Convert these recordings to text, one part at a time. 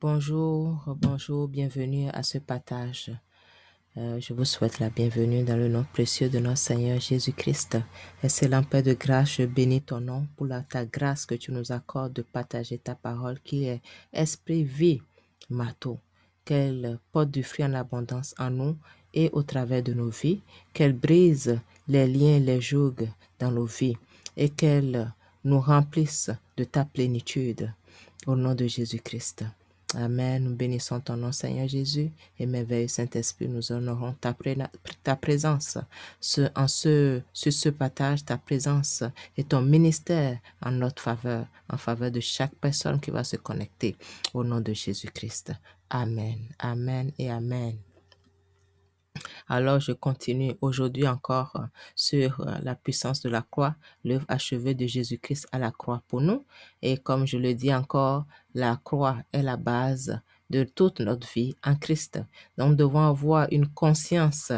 Bonjour, bonjour, bienvenue à ce partage. Je vous souhaite la bienvenue dans le nom précieux de notre Seigneur Jésus-Christ. Excellent Père de grâce, je bénis ton nom pour ta grâce que tu nous accordes de partager ta parole qui est esprit, vie, marteau. Qu'elle porte du fruit en abondance en nous et au travers de nos vies, qu'elle brise les liens, les jougs dans nos vies et qu'elle nous remplisse de ta plénitude. Au nom de Jésus-Christ. Amen. Nous bénissons ton nom, Seigneur Jésus, et merveilleux Saint-Esprit, nous honorons ta présence sur ce partage, ta présence et ton ministère en notre faveur, en faveur de chaque personne qui va se connecter. Au nom de Jésus-Christ. Amen. Amen et Amen. Alors, je continue aujourd'hui encore sur la puissance de la croix, l'œuvre achevée de Jésus-Christ à la croix pour nous. Et comme je le dis encore, la croix est la base de toute notre vie en Christ. Donc, nous devons avoir une conscience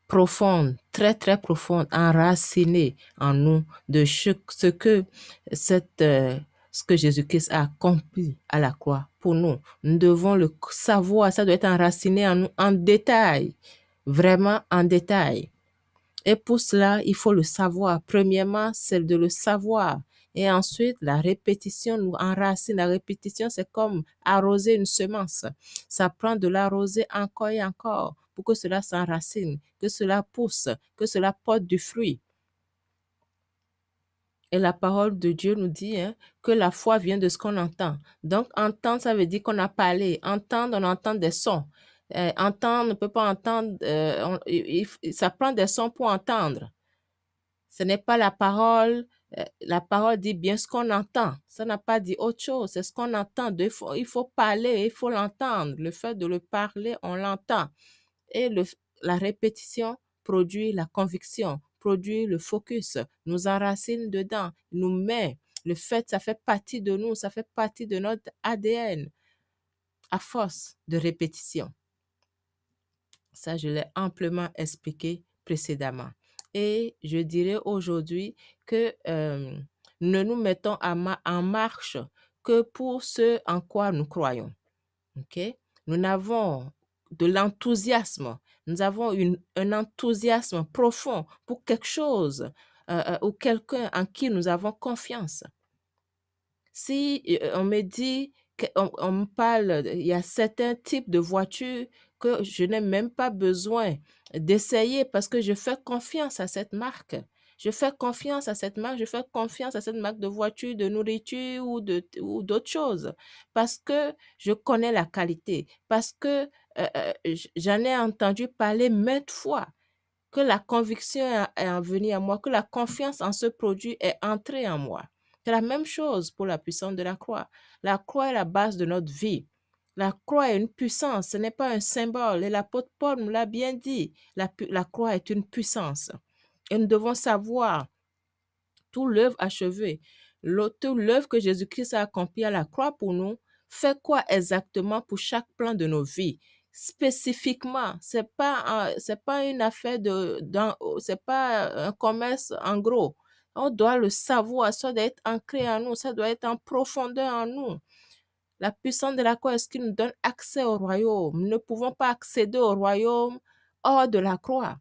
profonde, très, très profonde, enracinée en nous de ce que ce que Jésus-Christ a accompli à la croix pour nous. Nous devons le savoir, ça doit être enraciné en nous en détail. Vraiment en détail. Et pour cela, il faut le savoir. Premièrement, c'est de le savoir. Et ensuite, la répétition nous enracine. La répétition, c'est comme arroser une semence. Ça prend de l'arroser encore et encore pour que cela s'enracine, que cela pousse, que cela porte du fruit. Et la parole de Dieu nous dit que la foi vient de ce qu'on entend. Donc, entendre, ça veut dire qu'on a parlé. Entendre, on entend des sons. Entendre, on ne peut pas entendre. Ça prend des sons pour entendre. Ce n'est pas la parole. La parole dit bien ce qu'on entend. Ça n'a pas dit autre chose. C'est ce qu'on entend. Il faut parler, il faut l'entendre. Le fait de le parler, on l'entend. Et la répétition produit la conviction, produit le focus, nous enracine dedans, nous met. Le fait, ça fait partie de nous, ça fait partie de notre ADN à force de répétition. Ça, je l'ai amplement expliqué précédemment. Et je dirais aujourd'hui que ne nous mettons en marche que pour ce en quoi nous croyons. Okay? Nous avons de l'enthousiasme. Nous avons un enthousiasme profond pour quelque chose ou quelqu'un en qui nous avons confiance. Si on me dit, on me parle, il y a certains types de voitures que je n'ai même pas besoin d'essayer parce que je fais confiance à cette marque. Je fais confiance à cette marque, je fais confiance à cette marque de voiture, de nourriture ou d'autres choses parce que je connais la qualité, parce que j'en ai entendu parler maintes fois, que la conviction est venue à moi, que la confiance en ce produit est entrée en moi. C'est la même chose pour la puissance de la croix. La croix est la base de notre vie. La croix est une puissance, ce n'est pas un symbole. Et l'apôtre Paul nous l'a bien dit. La croix est une puissance. Et nous devons savoir tout l'œuvre achevée, toute l'œuvre que Jésus-Christ a accomplie à la croix pour nous, fait quoi exactement pour chaque plan de nos vies? Spécifiquement, c'est pas une affaire c'est pas un commerce en gros. On doit le savoir, ça doit être ancré en nous, ça doit être en profondeur en nous. La puissance de la croix est ce qui nous donne accès au royaume. Nous ne pouvons pas accéder au royaume hors de la croix,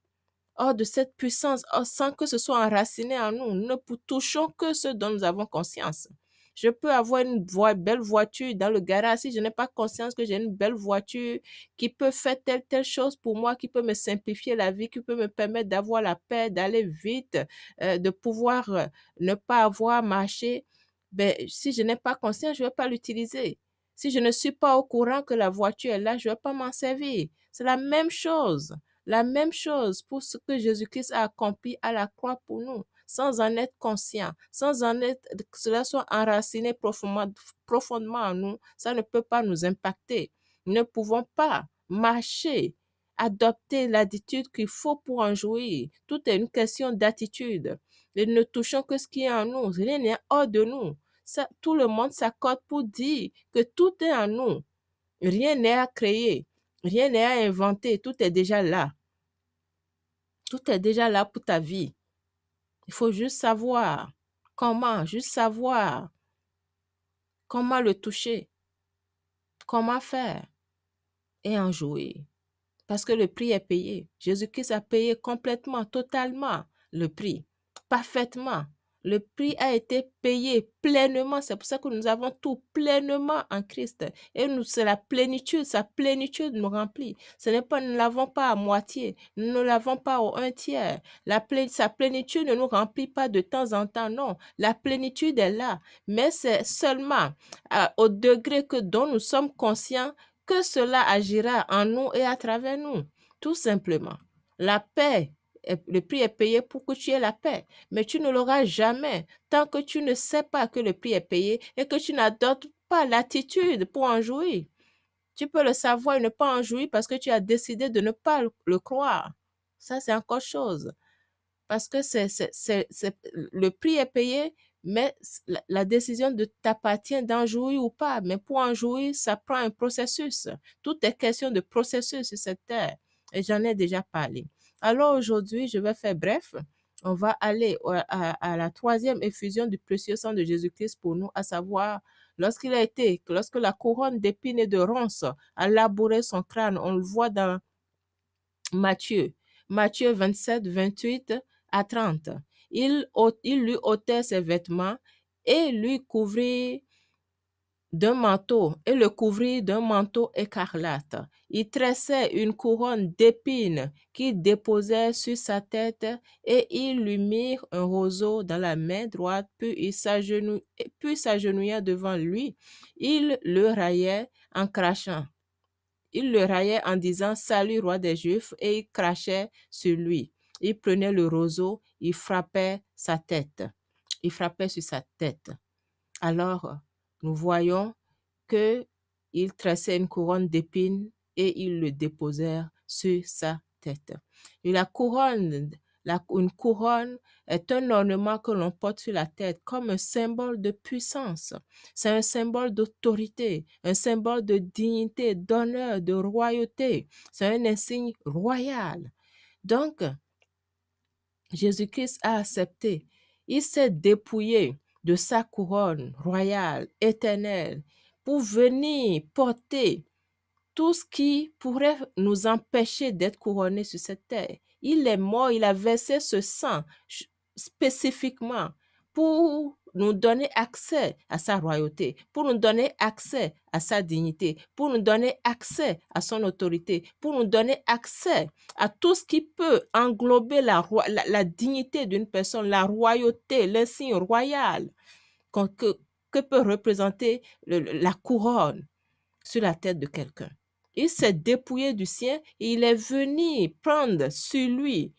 hors de cette puissance, sans que ce soit enraciné en nous. Nous ne touchons que ce dont nous avons conscience. Je peux avoir une belle voiture dans le garage si je n'ai pas conscience que j'ai une belle voiture qui peut faire telle chose pour moi, qui peut me simplifier la vie, qui peut me permettre d'avoir la paix, d'aller vite, de pouvoir ne pas avoir marché. Ben, si je n'ai pas conscience, je ne vais pas l'utiliser. Si je ne suis pas au courant que la voiture est là, je ne vais pas m'en servir. C'est la même chose. La même chose pour ce que Jésus-Christ a accompli à la croix pour nous, sans en être conscient, sans en être, que cela soit enraciné profondément en nous, ça ne peut pas nous impacter. Nous ne pouvons pas marcher, adopter l'attitude qu'il faut pour en jouir. Tout est une question d'attitude. Et nous ne touchons que ce qui est en nous. Rien n'est hors de nous. Ça, tout le monde s'accorde pour dire que tout est en nous. Rien n'est à créer. Rien n'est à inventer. Tout est déjà là. Tout est déjà là pour ta vie. Il faut juste savoir comment le toucher. Comment faire et en jouir? Parce que le prix est payé. Jésus-Christ a payé complètement, totalement le prix, parfaitement. Le prix a été payé pleinement. C'est pour ça que nous avons tout pleinement en Christ. Et nous, c'est la plénitude, sa plénitude nous remplit. Ce n'est pas, nous ne l'avons pas à moitié. Nous ne l'avons pas au un tiers. Sa plénitude ne nous remplit pas de temps en temps, non. La plénitude est là. Mais c'est seulement au degré dont nous sommes conscients que cela agira en nous et à travers nous, tout simplement. La paix, le prix est payé pour que tu aies la paix, mais tu ne l'auras jamais tant que tu ne sais pas que le prix est payé et que tu n'adoptes pas l'attitude pour en jouir. Tu peux le savoir et ne pas en jouir parce que tu as décidé de ne pas le croire. Ça, c'est encore chose. Parce que le prix est payé, mais la décision t'appartient d'en jouir ou pas. Mais pour en jouir, ça prend un processus. Tout est question de processus sur cette terre. Et j'en ai déjà parlé. Alors aujourd'hui, je vais faire bref. On va aller à la troisième effusion du précieux sang de Jésus-Christ pour nous, à savoir lorsque la couronne d'épines et de ronces a labouré son crâne. On le voit dans Matthieu 27, 28 à 30. Il lui ôtait ses vêtements et lui couvrit d'un manteau et le couvrit d'un manteau écarlate. Il tressait une couronne d'épines qu'il déposait sur sa tête et il lui mit un roseau dans la main droite, puis il s'agenouilla devant lui. Il le raillait en crachant. Il le raillait en disant « Salut, roi des Juifs » et il crachait sur lui. Il prenait le roseau, il frappait sa tête. Il frappait sur sa tête. Alors, nous voyons qu'il tressait une couronne d'épines et ils le déposèrent sur sa tête. Et une couronne est un ornement que l'on porte sur la tête comme un symbole de puissance. C'est un symbole d'autorité, un symbole de dignité, d'honneur, de royauté. C'est un insigne royal. Donc, Jésus-Christ a accepté. Il s'est dépouillé de sa couronne royale, éternelle, pour venir porter tout ce qui pourrait nous empêcher d'être couronnés sur cette terre. Il est mort, il a versé ce sang spécifiquement pour nous donner accès à sa royauté, pour nous donner accès à sa dignité, pour nous donner accès à son autorité, pour nous donner accès à tout ce qui peut englober la dignité d'une personne, la royauté, l'insigne royal que peut représenter la couronne sur la tête de quelqu'un. Il s'est dépouillé du sien et il est venu prendre sur lui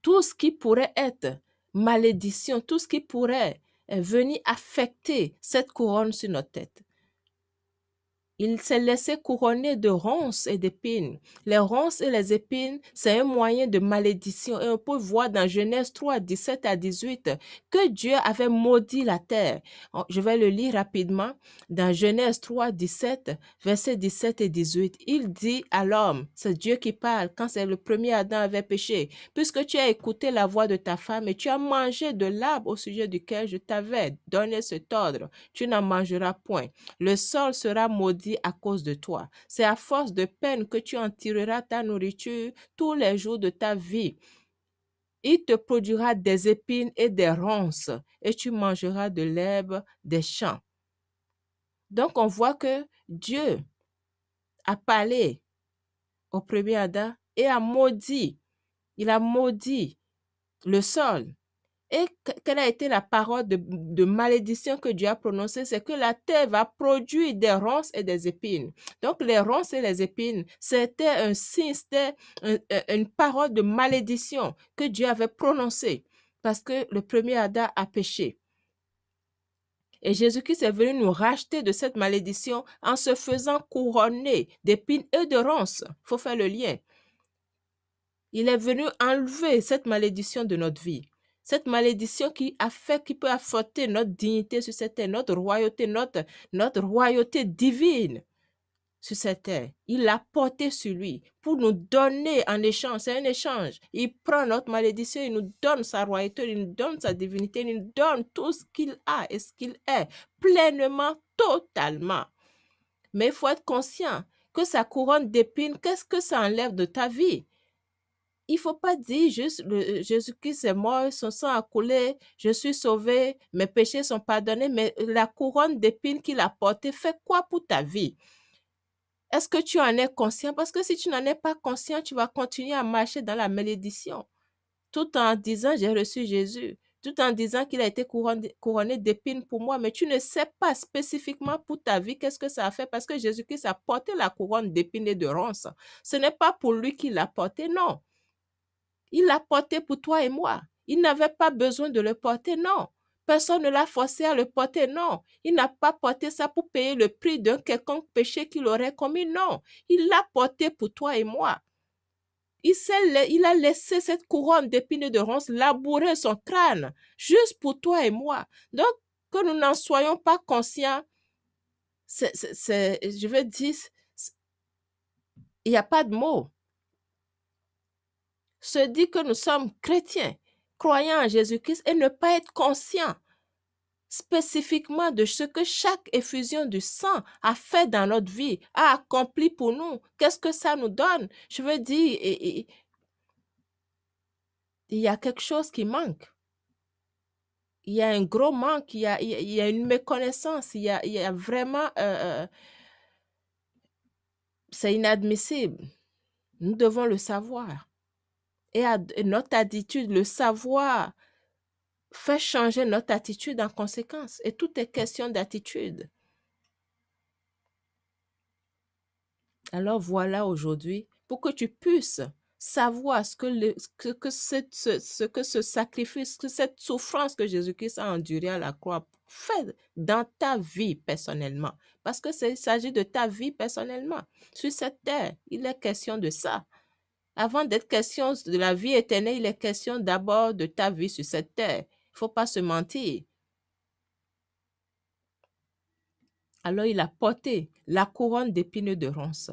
tout ce qui pourrait être malédiction, tout ce qui pourrait venir affecter cette couronne sur notre tête. Il s'est laissé couronner de ronces et d'épines. Les ronces et les épines, c'est un moyen de malédiction. Et on peut voir dans Genèse 3, 17 à 18, que Dieu avait maudit la terre. Je vais le lire rapidement. Dans Genèse 3, 17, versets 17 et 18, il dit à l'homme, c'est Dieu qui parle, quand c'est le premier Adam avait péché, puisque tu as écouté la voix de ta femme et tu as mangé de l'arbre au sujet duquel je t'avais donné cet ordre, tu n'en mangeras point. Le sol sera maudit à cause de toi. C'est à force de peine que tu en tireras ta nourriture tous les jours de ta vie. Il te produira des épines et des ronces, et tu mangeras de l'herbe des champs. Donc, on voit que Dieu a parlé au premier Adam et a maudit. Il a maudit le sol. Et quelle a été la parole de malédiction que Dieu a prononcée? C'est que la terre va produire des ronces et des épines. Donc, les ronces et les épines, c'était un signe, c'était une parole de malédiction que Dieu avait prononcée parce que le premier Adam a péché. Et Jésus-Christ est venu nous racheter de cette malédiction en se faisant couronner d'épines et de ronces. Il faut faire le lien. Il est venu enlever cette malédiction de notre vie. Cette malédiction qui peut affecter notre dignité sur cette terre, notre royauté, notre royauté divine. sur cette terre. Il l'a porté sur lui pour nous donner en échange. C'est un échange. Il prend notre malédiction, il nous donne sa royauté, il nous donne sa divinité, il nous donne tout ce qu'il a et ce qu'il est, pleinement, totalement. Mais il faut être conscient que sa couronne d'épines, qu'est-ce que ça enlève de ta vie? Il ne faut pas dire juste Jésus-Christ est mort, son sang a coulé, je suis sauvé, mes péchés sont pardonnés, mais la couronne d'épines qu'il a portée fait quoi pour ta vie? Est-ce que tu en es conscient? Parce que si tu n'en es pas conscient, tu vas continuer à marcher dans la malédiction, tout en disant j'ai reçu Jésus, tout en disant qu'il a été couronné d'épines pour moi, mais tu ne sais pas spécifiquement pour ta vie qu'est-ce que ça a fait parce que Jésus-Christ a porté la couronne d'épines et de ronces. Ce n'est pas pour lui qu'il l'a porté, non. Il l'a porté pour toi et moi. Il n'avait pas besoin de le porter, non. Personne ne l'a forcé à le porter, non. Il n'a pas porté ça pour payer le prix d'un quelconque péché qu'il aurait commis, non. Il l'a porté pour toi et moi. Il a laissé cette couronne d'épines et de ronces labourer son crâne, juste pour toi et moi. Donc, que nous n'en soyons pas conscients, je veux dire, il n'y a pas de mots. Se dire que nous sommes chrétiens, croyant en Jésus-Christ et ne pas être conscient spécifiquement de ce que chaque effusion du sang a fait dans notre vie, a accompli pour nous. Qu'est-ce que ça nous donne? Je veux dire, il y a quelque chose qui manque. Il y a un gros manque, il y a une méconnaissance, il y a vraiment... c'est inadmissible. Nous devons le savoir. Et notre attitude, le savoir, fait changer notre attitude en conséquence. Et tout est question d'attitude. Alors voilà aujourd'hui, pour que tu puisses savoir ce que ce sacrifice, que cette souffrance que Jésus-Christ a endurée à la croix fait dans ta vie personnellement. Parce que il s'agit de ta vie personnellement. Sur cette terre, il est question de ça. Avant d'être question de la vie éternelle, il est question d'abord de ta vie sur cette terre. Il ne faut pas se mentir. Alors il a porté la couronne d'épines de ronces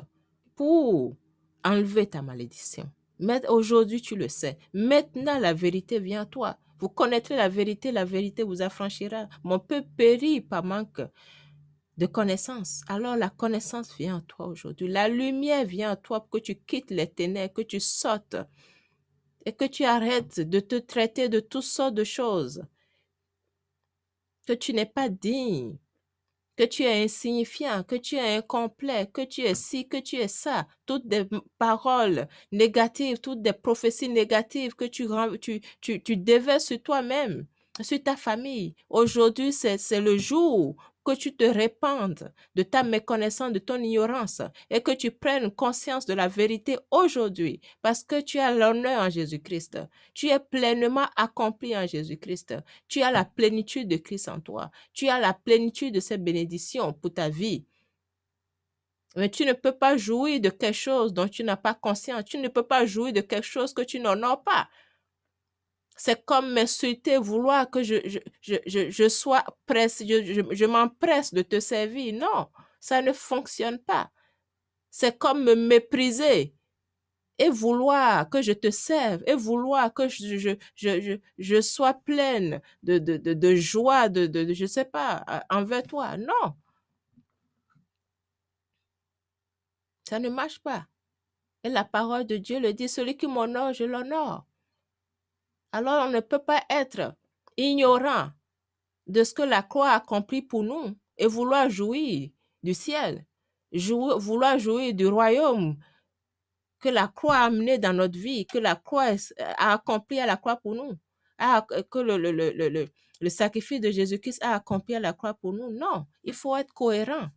pour enlever ta malédiction. Mais aujourd'hui, tu le sais. Maintenant, la vérité vient à toi. Vous connaîtrez la vérité vous affranchira. Mon peuple périt par manque de connaissance. Alors la connaissance vient à toi aujourd'hui. La lumière vient à toi pour que tu quittes les ténèbres, que tu sortes et que tu arrêtes de te traiter de toutes sortes de choses, que tu n'es pas digne, que tu es insignifiant, que tu es incomplet, que tu es ci, que tu es ça, toutes des paroles négatives, toutes des prophéties négatives que tu déverses sur toi-même, sur ta famille. Aujourd'hui, c'est le jour que tu te répandes de ta méconnaissance, de ton ignorance et que tu prennes conscience de la vérité aujourd'hui parce que tu as l'honneur en Jésus-Christ. Tu es pleinement accompli en Jésus-Christ. Tu as la plénitude de Christ en toi. Tu as la plénitude de cette bénédiction pour ta vie. Mais tu ne peux pas jouir de quelque chose dont tu n'as pas conscience. Tu ne peux pas jouir de quelque chose que tu n'honores pas. C'est comme m'insulter, vouloir que je sois presse, je m'empresse de te servir. Non, ça ne fonctionne pas. C'est comme me mépriser et vouloir que je te serve et vouloir que je sois pleine de joie, je ne sais pas, envers toi. Non, ça ne marche pas. Et la parole de Dieu le dit, celui qui m'honore, je l'honore. Alors on ne peut pas être ignorant de ce que la croix a accompli pour nous et vouloir jouir du ciel, vouloir jouir du royaume que la croix a amené dans notre vie, que la croix a accompli à la croix pour nous, que le sacrifice de Jésus-Christ a accompli à la croix pour nous. Non, il faut être cohérent.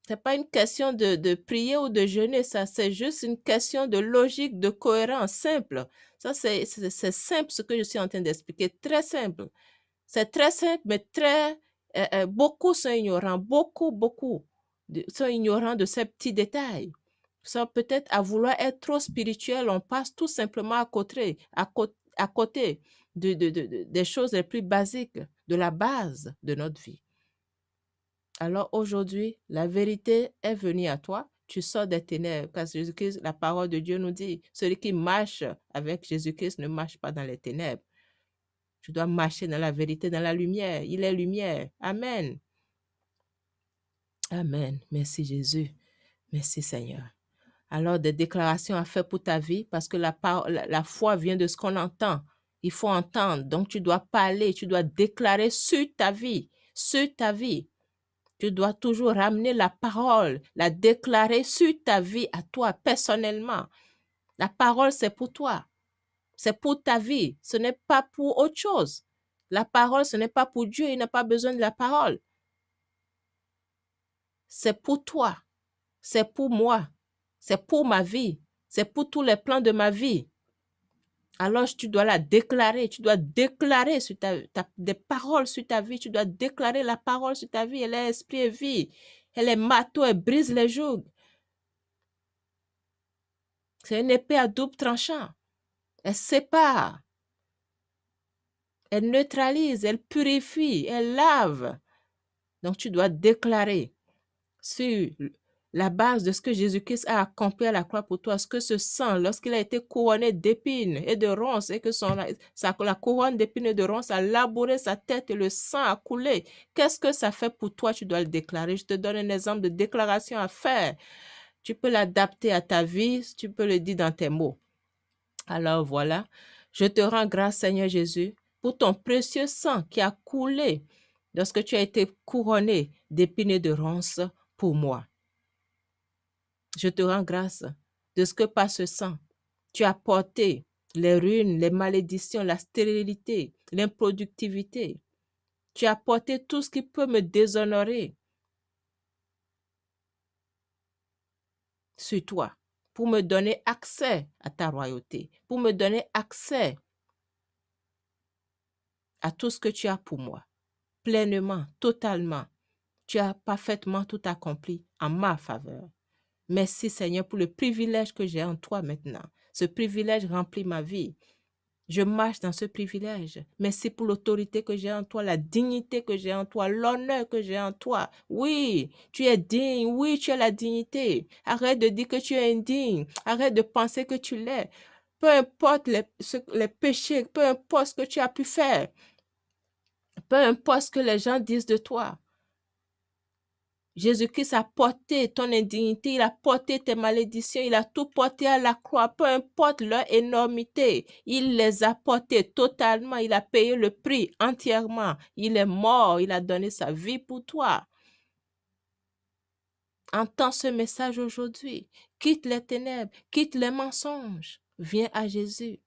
Ce n'est pas une question de prier ou de jeûner, ça, c'est juste une question de logique, de cohérence simple. Ça, c'est simple ce que je suis en train d'expliquer, très simple. C'est très simple, mais beaucoup sont ignorants, beaucoup sont ignorants de ces petits détails. Ça peut-être à vouloir être trop spirituel, on passe tout simplement à côté des choses les plus basiques, de la base de notre vie. Alors aujourd'hui, la vérité est venue à toi. Tu sors des ténèbres, parce que Jésus-Christ, la parole de Dieu nous dit, celui qui marche avec Jésus-Christ ne marche pas dans les ténèbres. Tu dois marcher dans la vérité, dans la lumière. Il est lumière. Amen. Amen. Merci Jésus. Merci Seigneur. Alors, des déclarations à faire pour ta vie, parce que la foi vient de ce qu'on entend. Il faut entendre. Donc, tu dois parler, tu dois déclarer sur ta vie. Sur ta vie. Tu dois toujours ramener la parole, la déclarer sur ta vie à toi personnellement. La parole, c'est pour toi. C'est pour ta vie. Ce n'est pas pour autre chose. La parole, ce n'est pas pour Dieu. Il n'a pas besoin de la parole. C'est pour toi. C'est pour moi. C'est pour ma vie. C'est pour tous les plans de ma vie. Alors, tu dois la déclarer. Tu dois déclarer sur des paroles sur ta vie. Tu dois déclarer la parole sur ta vie. Elle est esprit et vie. Elle est marteau. Elle brise les jougs. C'est une épée à double tranchant. Elle sépare. Elle neutralise. Elle purifie. Elle lave. Donc, tu dois déclarer sur la base de ce que Jésus-Christ a accompli à la croix pour toi, ce que ce sang, lorsqu'il a été couronné d'épines et de ronces, et que la couronne d'épines et de ronces a labouré sa tête et le sang a coulé, qu'est-ce que ça fait pour toi? Tu dois le déclarer. Je te donne un exemple de déclaration à faire. Tu peux l'adapter à ta vie, tu peux le dire dans tes mots. Alors voilà, je te rends grâce, Seigneur Jésus, pour ton précieux sang qui a coulé lorsque tu as été couronné d'épines et de ronces pour moi. Je te rends grâce de ce que par ce sang, tu as porté les ruines, les malédictions, la stérilité, l'improductivité. Tu as porté tout ce qui peut me déshonorer sur toi pour me donner accès à ta royauté, pour me donner accès à tout ce que tu as pour moi, pleinement, totalement. Tu as parfaitement tout accompli en ma faveur. Merci Seigneur pour le privilège que j'ai en toi maintenant. Ce privilège remplit ma vie. Je marche dans ce privilège. Merci pour l'autorité que j'ai en toi, la dignité que j'ai en toi, l'honneur que j'ai en toi. Oui, tu es digne. Oui, tu as la dignité. Arrête de dire que tu es indigne. Arrête de penser que tu l'es. Peu importe les péchés, peu importe ce que tu as pu faire, peu importe ce que les gens disent de toi. Jésus-Christ a porté ton indignité, il a porté tes malédictions, il a tout porté à la croix, peu importe leur énormité. Il les a portés totalement, il a payé le prix entièrement. Il est mort, il a donné sa vie pour toi. Entends ce message aujourd'hui. Quitte les ténèbres, quitte les mensonges. Viens à Jésus.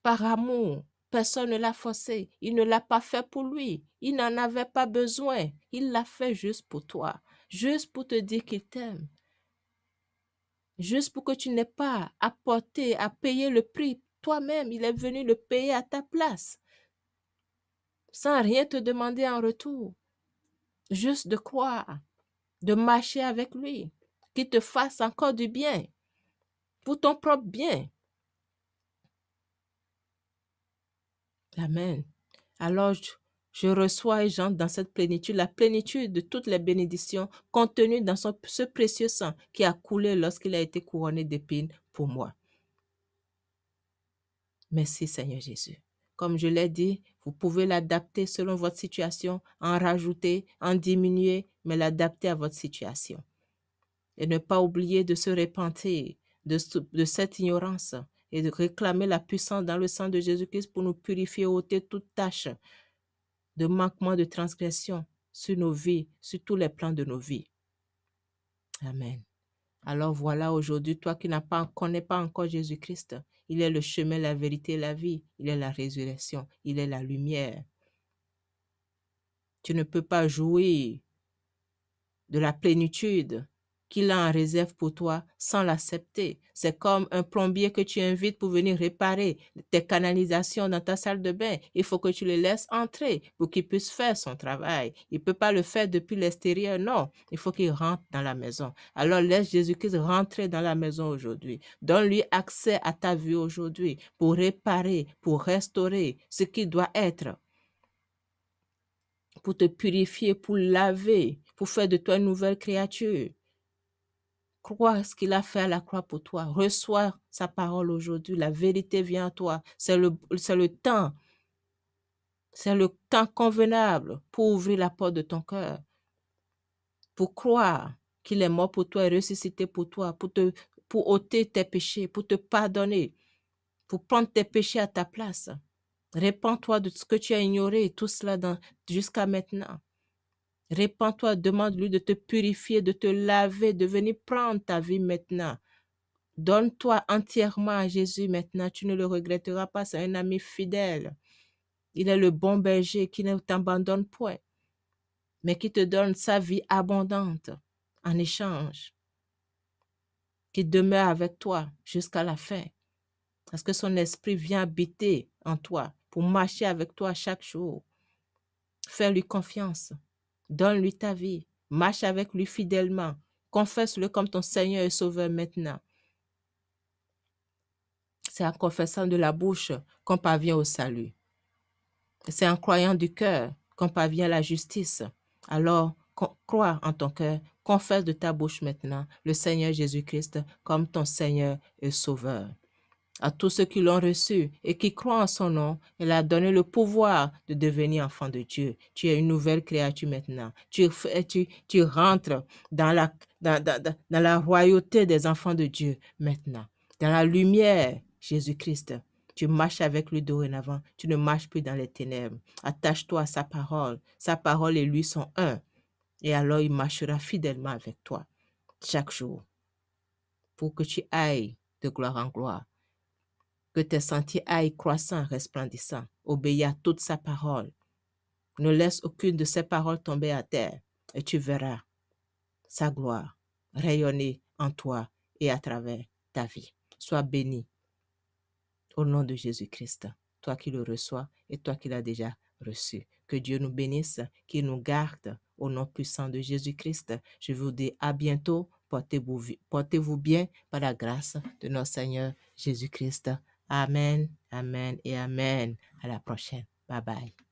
Par amour. Personne ne l'a forcé. Il ne l'a pas fait pour lui. Il n'en avait pas besoin. Il l'a fait juste pour toi. Juste pour te dire qu'il t'aime. Juste pour que tu n'aies pas à porter, à payer le prix. Toi-même, il est venu le payer à ta place. Sans rien te demander en retour. Juste de croire. De marcher avec lui. Qu'il te fasse encore du bien. Pour ton propre bien. Amen. Alors, je reçois et j'entre dans cette plénitude, la plénitude de toutes les bénédictions contenues dans ce précieux sang qui a coulé lorsqu'il a été couronné d'épines pour moi. Merci Seigneur Jésus. Comme je l'ai dit, vous pouvez l'adapter selon votre situation, en rajouter, en diminuer, mais l'adapter à votre situation. Et ne pas oublier de se repentir de cette ignorance et de réclamer la puissance dans le sang de Jésus-Christ pour nous purifier et ôter toute tâche de manquement, de transgression sur nos vies, sur tous les plans de nos vies. Amen. Alors voilà, aujourd'hui, toi qui ne connais pas encore Jésus-Christ, il est le chemin, la vérité et la vie. Il est la résurrection. Il est la lumière. Tu ne peux pas jouir de la plénitude qu'il a en réserve pour toi sans l'accepter. C'est comme un plombier que tu invites pour venir réparer tes canalisations dans ta salle de bain. Il faut que tu le laisses entrer pour qu'il puisse faire son travail. Il ne peut pas le faire depuis l'extérieur, non. Il faut qu'il rentre dans la maison. Alors laisse Jésus-Christ rentrer dans la maison aujourd'hui. Donne-lui accès à ta vie aujourd'hui pour réparer, pour restaurer ce qui doit être, pour te purifier, pour laver, pour faire de toi une nouvelle créature. Crois ce qu'il a fait à la croix pour toi. Reçois sa parole aujourd'hui. La vérité vient à toi. C'est le temps. C'est le temps convenable pour ouvrir la porte de ton cœur. Pour croire qu'il est mort pour toi et ressuscité pour toi. Pour ôter tes péchés. Pour te pardonner. Pour prendre tes péchés à ta place. Répands-toi de ce que tu as ignoré. Tout cela jusqu'à maintenant. Répands-toi, demande-lui de te purifier, de te laver, de venir prendre ta vie maintenant. Donne-toi entièrement à Jésus maintenant, tu ne le regretteras pas, c'est un ami fidèle. Il est le bon berger qui ne t'abandonne point, mais qui te donne sa vie abondante en échange, qui demeure avec toi jusqu'à la fin, parce que son esprit vient habiter en toi pour marcher avec toi chaque jour. Fais-lui confiance. Donne-lui ta vie. Marche avec lui fidèlement. Confesse-le comme ton Seigneur et Sauveur maintenant. C'est en confessant de la bouche qu'on parvient au salut. C'est en croyant du cœur qu'on parvient à la justice. Alors, crois en ton cœur. Confesse de ta bouche maintenant le Seigneur Jésus-Christ comme ton Seigneur et Sauveur. À tous ceux qui l'ont reçu et qui croient en son nom, il a donné le pouvoir de devenir enfant de Dieu. Tu es une nouvelle créature maintenant. Tu rentres dans la royauté des enfants de Dieu maintenant. Dans la lumière, Jésus-Christ. Tu marches avec lui dorénavant. Tu ne marches plus dans les ténèbres. Attache-toi à sa parole. Sa parole et lui sont un. Et alors il marchera fidèlement avec toi chaque jour pour que tu ailles de gloire en gloire. Que tes sentiers aillent croissant, resplendissant. Obéis à toute sa parole. Ne laisse aucune de ses paroles tomber à terre. Et tu verras sa gloire rayonner en toi et à travers ta vie. Sois béni au nom de Jésus-Christ. Toi qui le reçois et toi qui l'as déjà reçu. Que Dieu nous bénisse, qu'il nous garde au nom puissant de Jésus-Christ. Je vous dis à bientôt. Portez-vous bien par la grâce de notre Seigneur Jésus-Christ. Amen, amen et amen. À la prochaine. Bye bye.